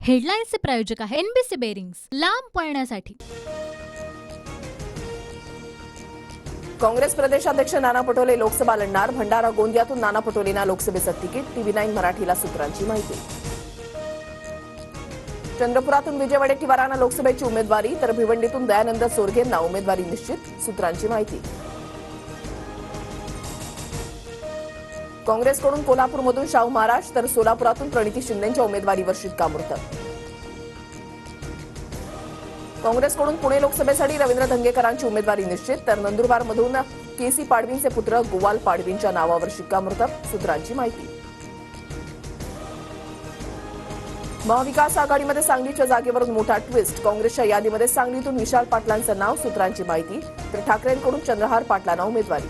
हेडलाईन्सचे प्रायोजक आहे NBC bearings, लांब पळण्यासाठी। काँग्रेस प्रदेशाध्यक्ष नाना पटोले लोकसभा लढणार। भंडारा गोंदियातून नाना पटोलेंना लोकसभेचं तिकीट। TV9 मराठीला सूत्रांची माहिती। चंद्रपुरातून विजय वडेट्टीवारांना लोकसभेची उमेदवारी, तर भिवंडीतून दयानंद सोरगेंना उमेदवारी निश्चित। सूत्रांची माहिती। काँग्रेसकडून कोल्हापूरमधून शाहू महाराज, तर सोलापुरातून प्रणिती शिंदेंच्या उमेदवारीवर शिक्कामोर्तब। काँग्रेसकडून पुणे लोकसभेसाठी रवींद्र धंगेकरांची उमेदवारी निश्चित, तर नंदुरबारमधून केसी पाडवींचे पुत्र गोवाल पाडवींच्या नावावर शिक्कामोर्तब। सूत्रांची माहिती। महाविकास आघाडीमध्ये सांगलीच्या जागेवरून मोठा ट्विस्ट। काँग्रेसच्या यादीमध्ये सांगलीतून विशाल पाटलांचं नाव। सूत्रांची माहिती। तर ठाकरेंकडून चंद्रहार पाटलांना उमेदवारी।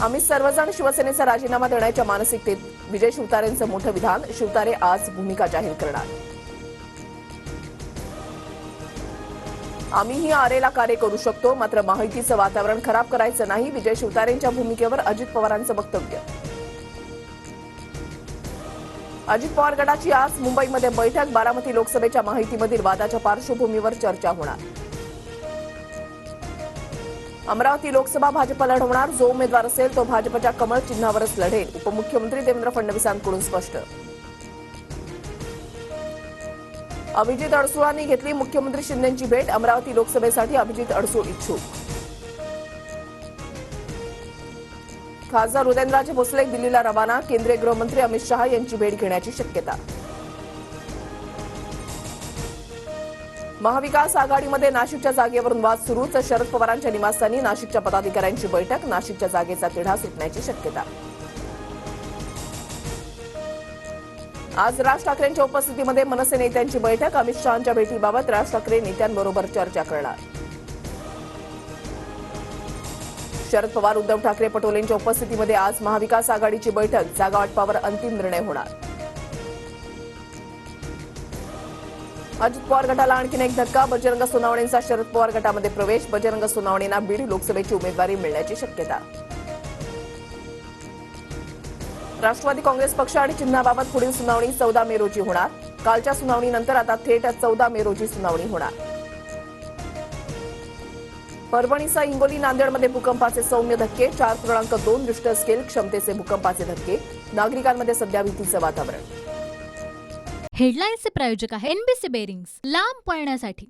आम्ही सर्वजण शिवसेनेचा राजीनामा देण्याच्या मानसिकतेत, विजय शिवतारेंचं मोठं विधान। शिवतारे आज भूमिका जाहीर करणार। आम्हीही आरेला कार्य करू शकतो, मात्र महायुतीचं वातावरण खराब करायचं नाही। विजय शिवतारेंच्या भूमिकेवर अजित पवारांचं वक्तव्य। अजित पवार गटाची आज मुंबईमध्ये बैठक। बारामती लोकसभेच्या महायुतीमधील वादाच्या पार्श्वभूमीवर चर्चा होणार। अमरावती लोकसभा भाजप लढवणार। जो उमेदवार असेल तो भाजपच्या कमळ चिन्हावरच लढेल। उपमुख्यमंत्री देवेंद्र फडणवीसांकडून स्पष्ट। अभिजित अडसूळांनी घेतली मुख्यमंत्री शिंदेंची भेट। अमरावती लोकसभेसाठी अभिजित अडसूळ इच्छुक। खासदार उदयनराजे भोसले दिल्लीला रवाना। केंद्रीय गृहमंत्री अमित शहा यांची भेट घेण्याची शक्यता। महाविकास आघाडीमध्ये नाशिकच्या जागेवरून वाद सुरूच। शरद पवारांच्या निवासस्थानी नाशिकच्या पदाधिकाऱ्यांची बैठक। नाशिकच्या जागेचा तिढा सुटण्याची शक्यता। आज राज ठाकरेंच्या उपस्थितीमध्ये मनसे नेत्यांची बैठक। अमित शहांच्या भेटीबाबत राज ठाकरे नेत्यांबरोबर चर्चा करणार। शरद पवार उद्धव ठाकरे पटोलेंच्या उपस्थितीमध्ये आज महाविकास आघाडीची बैठक। जागा वाटपावर अंतिम निर्णय होणार। अजित पवार गटाला आणखीन एक धक्का। बजरंग सोनावणेंचा शरद पवार गटामध्ये प्रवेश। बजरंग सोनावणेंना बीड लोकसभेची उमेदवारी मिळण्याची शक्यता। राष्ट्रवादी काँग्रेस पक्ष आणि चिन्हाबाबत पुढील सुनावणी 14 मे रोजी होणार। कालच्या सुनावणीनंतर आता थेट 14 मे रोजी सुनावणी होणार। परभणीसह हिंगोली नांदेडमध्ये भूकंपाचे सौम्य धक्के। 4.2 रिश्टर स्केल क्षमतेचे भूकंपाचे धक्के। नागरिकांमध्ये सध्या भीतीचं वातावरण। हेडलाईन्सचे प्रायोजक आहे एनबीसी बेरिंग्स, लांब पळण्यासाठी।